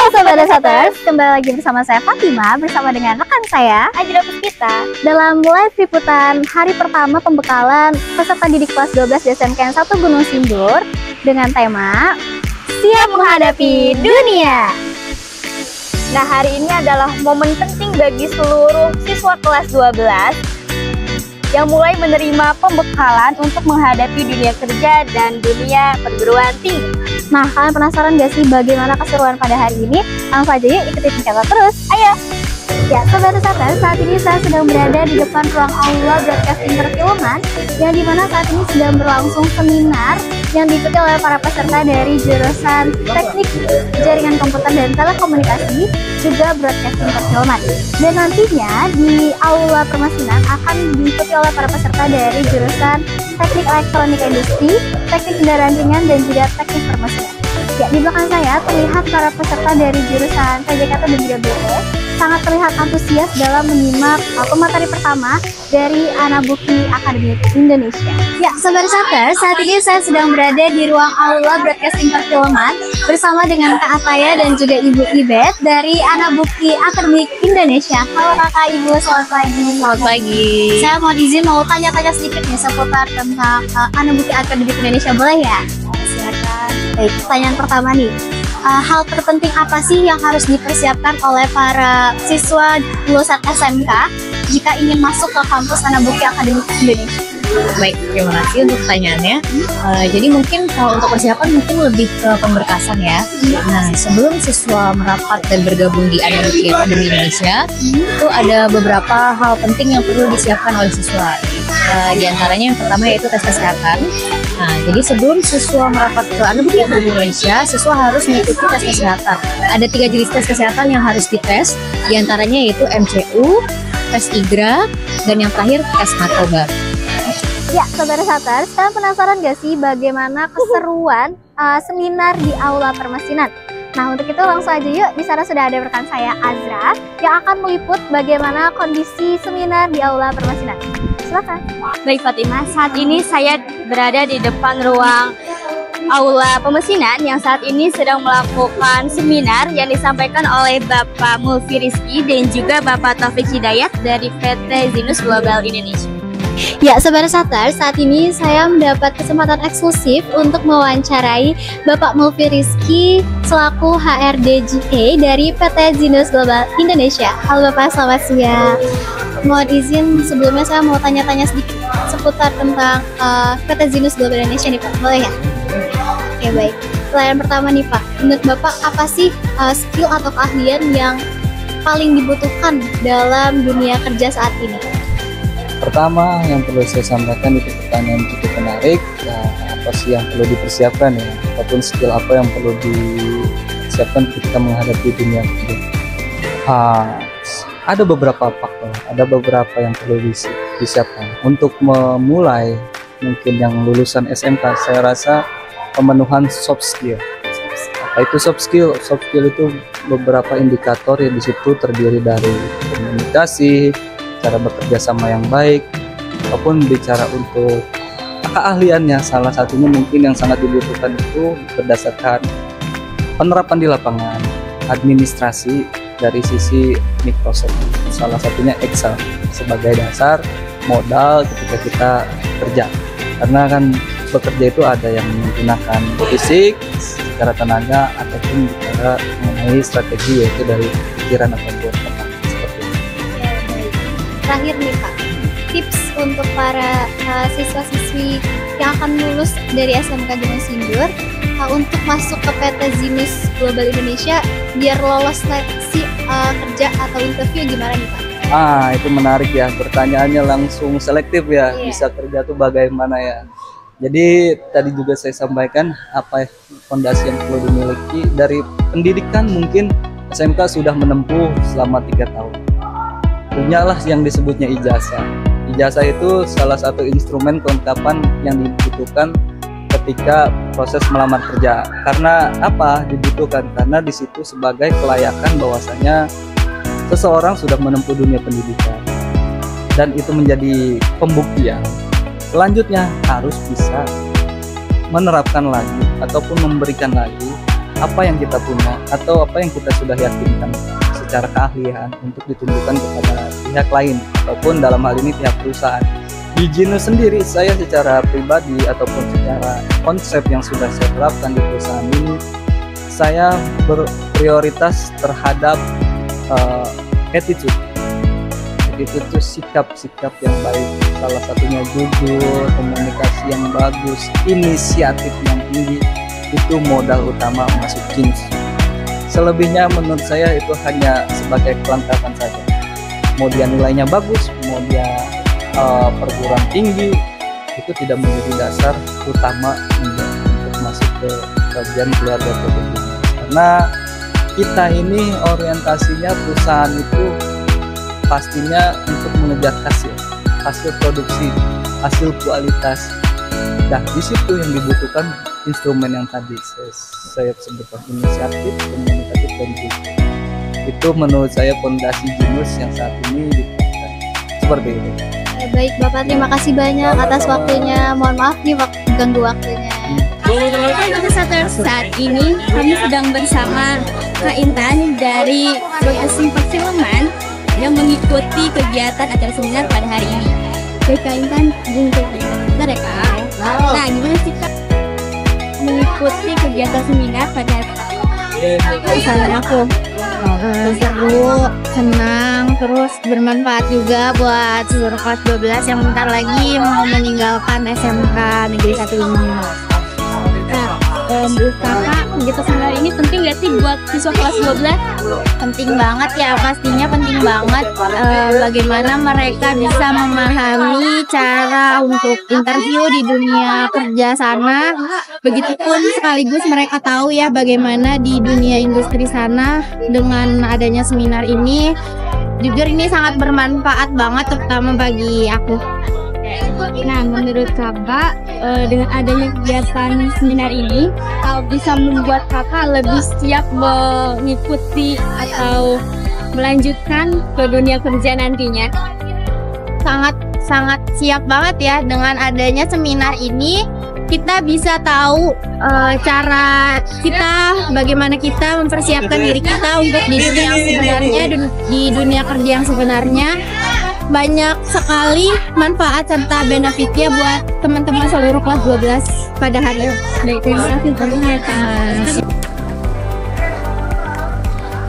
Sobat Desaters, kembali lagi bersama saya Fatima bersama dengan rekan saya Ajra Puspita dalam live liputan hari pertama pembekalan peserta didik kelas 12 SMKN 1 Gunung Sindur dengan tema Siap Menghadapi Dunia. Nah, hari ini adalah momen penting bagi seluruh siswa kelas 12 yang mulai menerima pembekalan untuk menghadapi dunia kerja dan dunia perguruan tinggi. Nah, kalian penasaran gak sih bagaimana keseruan pada hari ini? Langsung aja yuk ikuti kita terus, ayo! Ya, Sobat Desaters, saat ini saya sedang berada di depan ruang aula broadcasting perfilman yang dimana saat ini sedang berlangsung seminar yang diikuti oleh para peserta dari jurusan Teknik Jaringan Komputer dan Telekomunikasi juga broadcasting perfilman. Dan nantinya di aula permesinan akan diikuti oleh para peserta dari jurusan Teknik Elektronika Industri, Teknik Kendaraan Ringan dan juga Teknik Permesinan. Ya, di belakang saya terlihat para peserta dari jurusan PJKT dan juga BE sangat terlihat antusias dalam menyimak pemateri pertama dari Anabuki Akademik Indonesia. Ya, Sobat Desaters, saat ini saya sedang berada di ruang aula broadcasting perfilman bersama dengan Kak Ataya dan juga Ibu Ibet dari Anabuki Akademik Indonesia. Halo Kakak, Ibu, selamat pagi. Selamat pagi. Saya mau tanya-tanya sedikit nih seputar tentang Anabuki Akademik Indonesia, boleh ya? Silakan. Baik, pertanyaan pertama nih. Hal terpenting apa sih yang harus dipersiapkan oleh para siswa lulusan SMK jika ingin masuk ke kampus Anabuki Akademik Indonesia? Baik, terima kasih untuk pertanyaannya. Jadi mungkin kalau untuk persiapan mungkin lebih ke pemberkasan ya. Nah, sebelum siswa merapat dan bergabung di Anabuki Akademik Indonesia, itu ada beberapa hal penting yang perlu disiapkan oleh siswa. Di antaranya yang pertama yaitu tes kesehatan. Nah, jadi sebelum siswa merapat ke Anabuki Akademik Indonesia, siswa harus mengikuti tes kesehatan. Ada 3 jenis tes kesehatan yang harus dites, di antaranya yaitu MCU, tes IGRA, dan yang terakhir tes narkoba. Ya, Sobat Desaters, kalian penasaran gak sih bagaimana keseruan seminar di aula permesinan? Nah, untuk itu langsung aja yuk, di sana sudah ada rekan saya Azra yang akan meliput bagaimana kondisi seminar di aula permesinan. Silakan. Baik Fatimah, saat ini saya berada di depan ruang aula pemesinan yang saat ini sedang melakukan seminar yang disampaikan oleh Bapak Mulfi Rizky dan juga Bapak Taufik Hidayat dari PT Zinus Global Indonesia. Ya, Sobat Desaters, saat ini saya mendapat kesempatan eksklusif untuk mewawancarai Bapak Mulfi Rizky selaku HRD/GA dari PT Zinus Global Indonesia. Halo Bapak, selamat siang. Mohon izin sebelumnya saya mau tanya-tanya sedikit seputar tentang PT Zinus Global Indonesia nih Pak, boleh ya? Oke, baik. Pertanyaan pertama nih Pak, menurut Bapak apa sih skill atau keahlian yang paling dibutuhkan dalam dunia kerja saat ini? Pertama yang perlu saya sampaikan itu pertanyaan cukup menarik. Nah, apa sih yang perlu dipersiapkan ya? Ataupun skill apa yang perlu disiapkan ketika menghadapi dunia kerja? Ada beberapa faktor, ada beberapa yang perlu disiapkan. Untuk memulai mungkin yang lulusan SMK, saya rasa pemenuhan soft skill. Apa itu soft skill? Soft skill itu beberapa indikator yang di situ terdiri dari komunikasi, cara bekerja sama yang baik, ataupun bicara untuk keahliannya. Salah satunya mungkin yang sangat dibutuhkan itu berdasarkan penerapan di lapangan, administrasi dari sisi Microsoft, salah satunya Excel sebagai dasar modal ketika kita kerja. Karena kan bekerja itu ada yang menggunakan fisik, secara tenaga, ataupun bicara mengenai strategi yaitu dari pikiran ataupun otak. Terakhir nih Pak, tips untuk para siswa-siswi yang akan lulus dari SMK Gunung Sindur untuk masuk ke PT Zinus Global Indonesia biar lolos seleksi kerja atau interview gimana nih Pak? Itu menarik ya, pertanyaannya langsung selektif ya, bisa kerja tuh bagaimana ya. Jadi tadi juga saya sampaikan apa fondasi yang perlu dimiliki dari pendidikan. Mungkin SMK sudah menempuh selama 3 tahun. Punyalah yang disebutnya ijazah. Ijazah itu salah satu instrumen kelengkapan yang dibutuhkan ketika proses melamar kerja. Karena apa dibutuhkan? Karena di situ sebagai kelayakan bahwasanya seseorang sudah menempuh dunia pendidikan dan itu menjadi pembuktian. Selanjutnya harus bisa menerapkan lagi ataupun memberikan lagi apa yang kita punya atau apa yang kita sudah yakinkan secara keahlian untuk ditunjukkan kepada pihak lain ataupun dalam hal ini pihak perusahaan. Di Genus sendiri, saya secara pribadi ataupun secara konsep yang sudah saya terapkan di perusahaan ini, saya berprioritas terhadap attitude itu sikap-sikap yang baik, salah satunya jujur, komunikasi yang bagus, inisiatif yang tinggi, itu modal utama masuk Genus. Selebihnya menurut saya itu hanya sebagai kelengkapan saja. Mau dia nilainya bagus, mau dia perguruan tinggi, itu tidak menjadi dasar utama untuk masuk ke bagian keluarga produksi. Karena kita ini orientasinya perusahaan itu pastinya untuk mengejar hasil produksi, hasil kualitas. Nah, di situ yang dibutuhkan instrumen yang tadi saya sebutkan, inisiatif, komunikatif, dan jujur. Itu menurut saya fondasi Genus yang saat ini dibutuhkan. Seperti itu. Baik Bapak, terima kasih banyak atas waktunya. Mohon maaf nih ganggu waktunya. Saat ini kami sedang bersama Kak Intan dari Broadcasting Perfilman yang mengikuti kegiatan acara seminar pada hari ini. Baik Kak Intan, bentar ya Kak. Nah, gimana sih Kak mengikuti kegiatan seminar pada hari ini? Pesan aku seru, senang, terus bermanfaat juga buat seluruh kelas 12 yang bentar lagi mau meninggalkan SMK Negeri 1 ini. Menurut Kakak, kegiatan seminar ini penting nggak sih buat siswa kelas 12? Penting banget ya, pastinya penting banget. Bagaimana mereka bisa memahami cara untuk interview di dunia kerja sana. Begitupun sekaligus mereka tahu ya bagaimana di dunia industri sana. Dengan adanya seminar ini, jujur ini sangat bermanfaat banget, terutama bagi aku. Nah, menurut Kakak, dengan adanya kegiatan seminar ini, bisa membuat Kakak lebih siap mengikuti atau melanjutkan ke dunia kerja nantinya? Sangat siap banget ya. Dengan adanya seminar ini, kita bisa tahu cara kita, bagaimana kita mempersiapkan diri kita untuk di dunia yang sebenarnya, di dunia kerja yang sebenarnya. Banyak sekali manfaat serta benefitnya buat teman-teman seluruh kelas 12 pada hari ini. Baik, terima kasih banyak.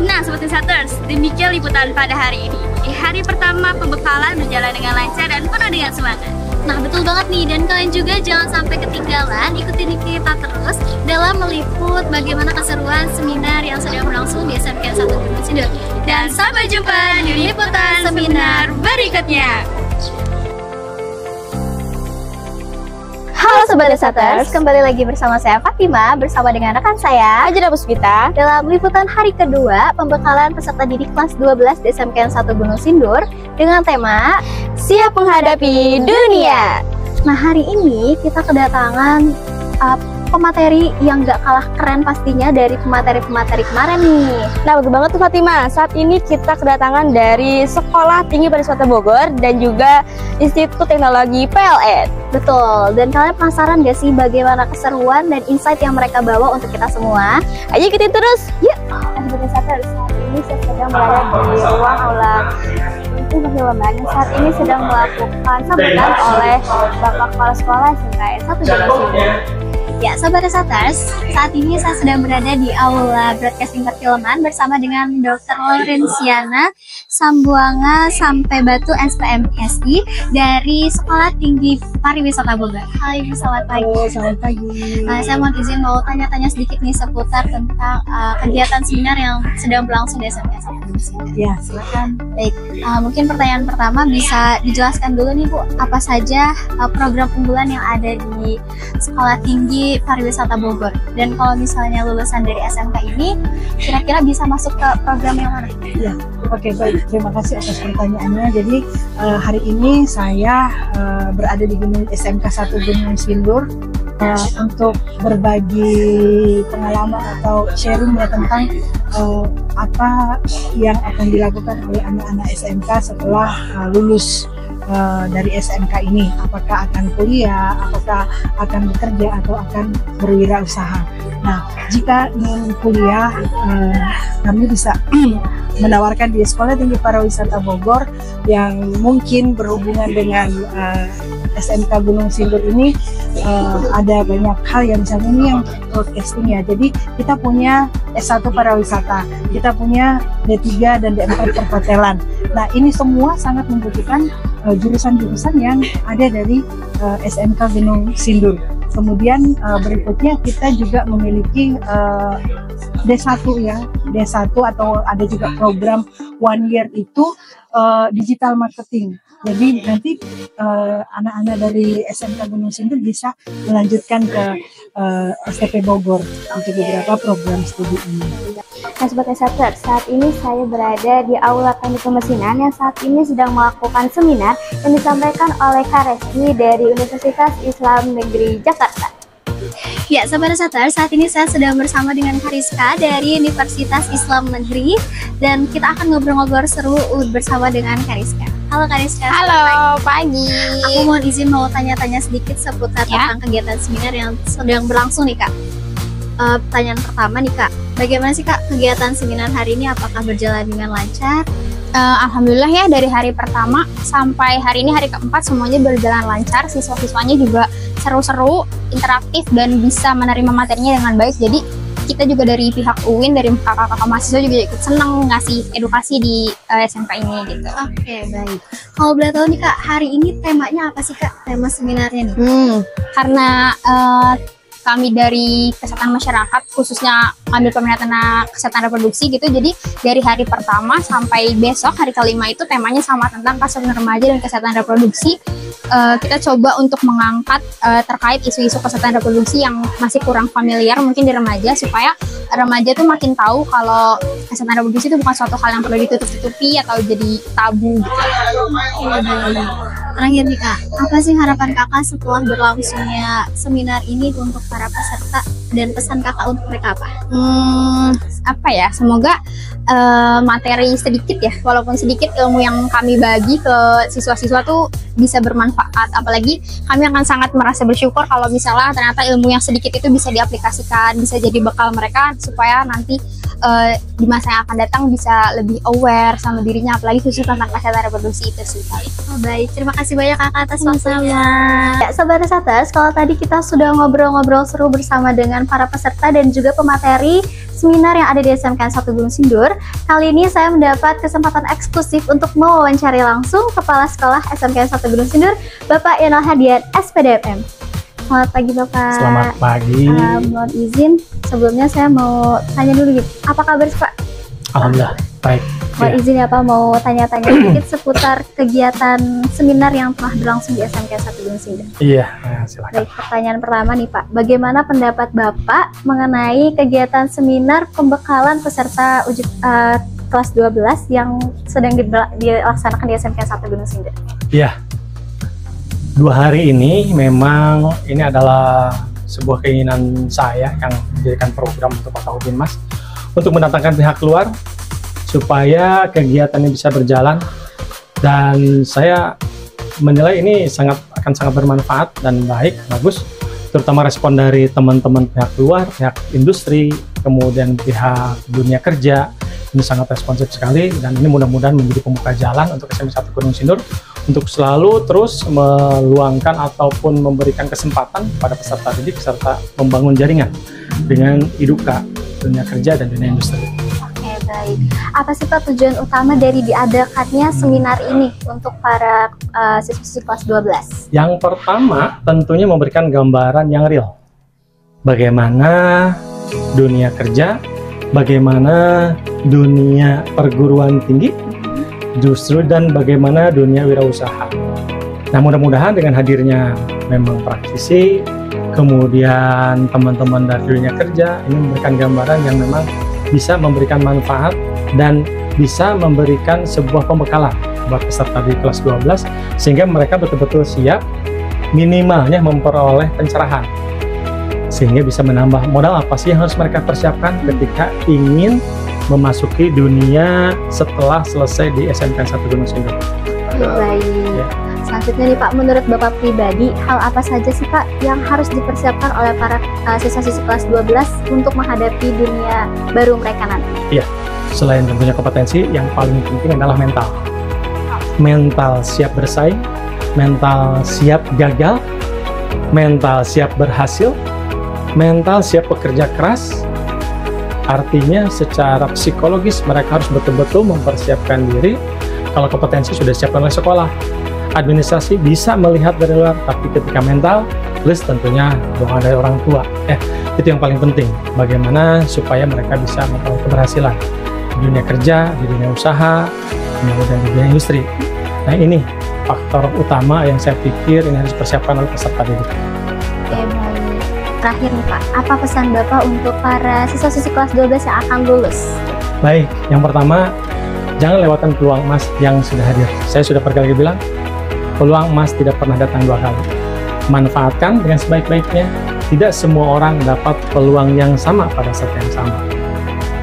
Nah, Sobat Insiders, demikian liputan pada hari ini. Di hari pertama pembekalan berjalan dengan lancar dan penuh dengan semangat. Nah, betul banget nih, dan kalian juga jangan sampai ketinggalan, ikutin kita terus dalam meliput bagaimana keseruan seminar yang sedang berlangsung di SMK 1 Gunung Sindur. Dan sampai jumpa di liputan seminar berikutnya. Halo Sobat Desaters, kembali lagi bersama saya Fatima bersama dengan rekan saya Ajda Puspita dalam liputan hari kedua pembekalan peserta didik kelas 12 di SMK 1 Gunung Sindur dengan tema Siap Menghadapi Dunia. Nah, hari ini kita kedatangan pemateri yang gak kalah keren pastinya dari pemateri-pemateri kemarin nih. Nah, betul banget tuh Fatima. Saat ini kita kedatangan dari Sekolah Tinggi Pariwisata Bogor dan juga Institut Teknologi PLN. Betul, dan kalian penasaran gak sih bagaimana keseruan dan insight yang mereka bawa untuk kita semua? Ayo ikutin terus, yuk! Saat ini saya sedang berada di ruang aula perfilman yang saat ini sedang melakukan sambutan oleh Bapak Kepala Sekolah SMK 1 Gunung Sindur. Ya, Sobat Desaters, saat ini saya sedang berada di Aula Broadcasting Perfilman bersama dengan Dr. Laurenciana Sambuanga Sampai Batu SPMSI dari Sekolah Tinggi Pariwisata Bogor. Halo Ibu, selamat pagi. Selamat pagi. Saya mau izin mau tanya-tanya sedikit nih seputar tentang kegiatan seminar yang sedang berlangsung di SMK 1 Gunung Sindur. Ya, silakan. Baik, mungkin pertanyaan pertama bisa dijelaskan dulu nih Bu, apa saja program unggulan yang ada di Sekolah Tinggi Pariwisata Bogor, dan kalau misalnya lulusan dari SMK ini kira-kira bisa masuk ke program yang mana? Ya, oke, baik. Terima kasih atas pertanyaannya. Jadi hari ini saya berada di SMK 1 Gunung Sindur untuk berbagi pengalaman atau sharing ya tentang apa yang akan dilakukan oleh anak-anak SMK setelah lulus dari SMK ini, apakah akan kuliah, apakah akan bekerja atau akan berwirausaha. Nah, jika ingin kuliah, kami bisa menawarkan di Sekolah Tinggi Pariwisata Bogor yang mungkin berhubungan dengan SMK Gunung Sindur ini. Ada banyak hal yang misalnya ini yang broadcasting ya. Jadi kita punya S1 Pariwisata, kita punya D3 dan D4 Perhotelan. Nah, ini semua sangat membutuhkan jurusan-jurusan yang ada dari SMK Gunung Sindur. Kemudian berikutnya kita juga memiliki D1 ya, D1 atau ada juga program 1 year itu digital marketing. Jadi nanti anak-anak dari SMK Gunung Sindur bisa melanjutkan ke STP Bogor untuk beberapa program studi ini. Nah, Sobat Exater, saat ini saya berada di Aula Teknik Pemesinan yang saat ini sedang melakukan seminar yang disampaikan oleh Kak Reski dari Universitas Islam Negeri Jakarta. Ya, Sobat Exater, saat ini saya sedang bersama dengan Kariska dari Universitas Islam Negeri dan kita akan ngobrol-ngobrol seru bersama dengan Kariska. Halo Kariska. Halo, pagi. Aku mohon izin mau tanya-tanya sedikit seputar tentang kegiatan seminar yang sedang berlangsung nih Kak. Pertanyaan pertama nih Kak, bagaimana sih Kak kegiatan seminar hari ini? Apakah berjalan dengan lancar? Alhamdulillah ya, dari hari pertama sampai hari ini hari keempat semuanya berjalan lancar. Siswa-siswanya juga seru-seru, interaktif dan bisa menerima materinya dengan baik. Jadi kita juga dari pihak UIN, dari kakak-kakak mahasiswa juga ikut senang ngasih edukasi di SMK ini gitu. Oke, baik. Kalau boleh tahu nih Kak, hari ini temanya apa sih Kak? Tema seminarnya nih? Karena kami dari kesehatan masyarakat khususnya ambil peminatan kesehatan reproduksi gitu, jadi dari hari pertama sampai besok hari kelima itu temanya sama tentang kasus remaja dan kesehatan reproduksi. Kita coba untuk mengangkat terkait isu-isu kesehatan reproduksi yang masih kurang familiar mungkin di remaja, supaya remaja tuh makin tahu kalau kesehatan reproduksi itu bukan suatu hal yang perlu ditutup-tutupi atau jadi tabu gitu. Terakhir nih Kak, apa sih harapan Kakak setelah berlangsungnya seminar ini untuk para peserta dan pesan Kakak untuk mereka apa? Apa ya, semoga materi sedikit ya, walaupun sedikit ilmu yang kami bagi ke siswa-siswa tuh bisa bermanfaat. Apalagi kami akan sangat merasa bersyukur kalau misalnya ternyata ilmu yang sedikit itu bisa diaplikasikan, bisa jadi bekal mereka supaya nanti di masa yang akan datang bisa lebih aware sama dirinya, apalagi khusus tentang kesehatan reproduksi itu sih. Oh, baik, terima kasih banyak Kakak atas waktunya. Ya, Sobat Exater, kalau tadi kita sudah ngobrol-ngobrol seru bersama dengan para peserta dan juga pemateri seminar yang ada di SMK 1 Gunung Sindur, kali ini saya mendapat kesempatan eksklusif untuk mewawancari langsung Kepala Sekolah SMK 1 Gunung Sindur, Bapak Yanal Hadian, SPDFM. Selamat pagi Bapak. Selamat pagi. Mohon izin, sebelumnya saya mau tanya dulu gitu, apa kabar Pak? Alhamdulillah, baik. Mohon izin ya Pak, mau tanya-tanya sedikit seputar kegiatan seminar yang telah berlangsung di SMK 1 Gunung Sindur. Iya, silakan. Baik, pertanyaan pertama nih Pak, bagaimana pendapat Bapak mengenai kegiatan seminar pembekalan peserta uji kelas 12 yang sedang dilaksanakan di SMK 1 Gunung Sindur? Iya, 2 hari ini memang ini adalah sebuah keinginan saya yang menjadikan program untuk Pak Udin Mas untuk mendatangkan pihak luar supaya kegiatan ini bisa berjalan, dan saya menilai ini akan sangat bermanfaat dan bagus, terutama respon dari teman-teman pihak luar, pihak industri, kemudian pihak dunia kerja. Ini sangat responsif sekali, dan ini mudah-mudahan menjadi pembuka jalan untuk SMK 1 Gunung Sindur untuk selalu terus meluangkan ataupun memberikan kesempatan pada peserta didik serta membangun jaringan dengan IDUKA, dunia kerja dan dunia industri. Oke, baik. Apa sih Pak tujuan utama dari diadakannya seminar ini untuk para siswa-siswi kelas 12? Yang pertama tentunya memberikan gambaran yang real. Bagaimana dunia kerja, bagaimana dunia perguruan tinggi, justru dan bagaimana dunia wirausaha. Nah, mudah-mudahan dengan hadirnya memang praktisi, kemudian teman-teman dari dunia kerja, ini memberikan gambaran yang memang bisa memberikan manfaat dan bisa memberikan sebuah pembekalan buat peserta di kelas 12 sehingga mereka betul-betul siap minimalnya memperoleh pencerahan, sehingga bisa menambah modal apa sih yang harus mereka persiapkan ketika ingin memasuki dunia setelah selesai di SMK 1 Gunung Sindur. Baik. Ya. Selanjutnya nih Pak, menurut Bapak pribadi, hal apa saja sih Pak yang harus dipersiapkan oleh para siswa-siswa kelas 12 untuk menghadapi dunia baru mereka nanti? Iya, selain tentunya kompetensi, yang paling penting adalah mental. Mental siap bersaing, mental siap gagal, mental siap berhasil, mental siap bekerja keras. Artinya secara psikologis mereka harus betul-betul mempersiapkan diri. Kalau kompetensi sudah disiapkan oleh sekolah, administrasi bisa melihat dari luar, tapi ketika mental plus tentunya doa dari orang tua. Itu yang paling penting, bagaimana supaya mereka bisa memperoleh keberhasilan di dunia kerja, di dunia usaha, kemudian di dunia industri. Nah, ini faktor utama yang saya pikir ini harus dipersiapkan oleh peserta didik. Oke, baik. Terakhir nih Pak, apa pesan Bapak untuk para siswa-siswi kelas 12 yang akan lulus? Baik, yang pertama, jangan lewatkan peluang emas yang sudah hadir. Saya sudah berkali-kali bilang, peluang emas tidak pernah datang dua kali. Manfaatkan dengan sebaik-baiknya. Tidak semua orang dapat peluang yang sama pada saat yang sama.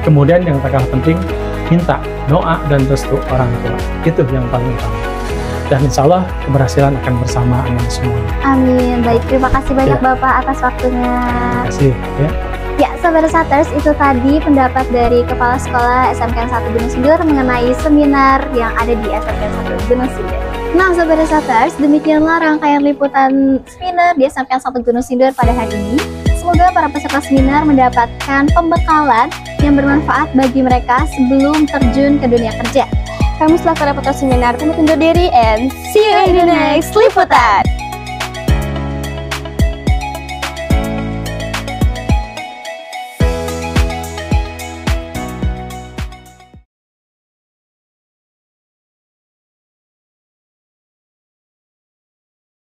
Kemudian yang tak kalah penting, minta doa dan restu orang tua. Itu yang paling utama. Dan insya Allah keberhasilan akan bersama Anda semua. Amin. Baik, terima kasih banyak Bapak atas waktunya. Terima kasih. Ya, Sobat Resaters, itu tadi pendapat dari Kepala Sekolah SMK 1 Gunung Sindur mengenai seminar yang ada di SMK 1 Gunung Sindur. Nah, Sobat Resaters, demikianlah rangkaian liputan seminar di SMK 1 Gunung Sindur pada hari ini. Semoga para peserta seminar mendapatkan pembekalan yang bermanfaat bagi mereka sebelum terjun ke dunia kerja. Kami selaku reporter seminar pamit undur diri and see you in the next liputan.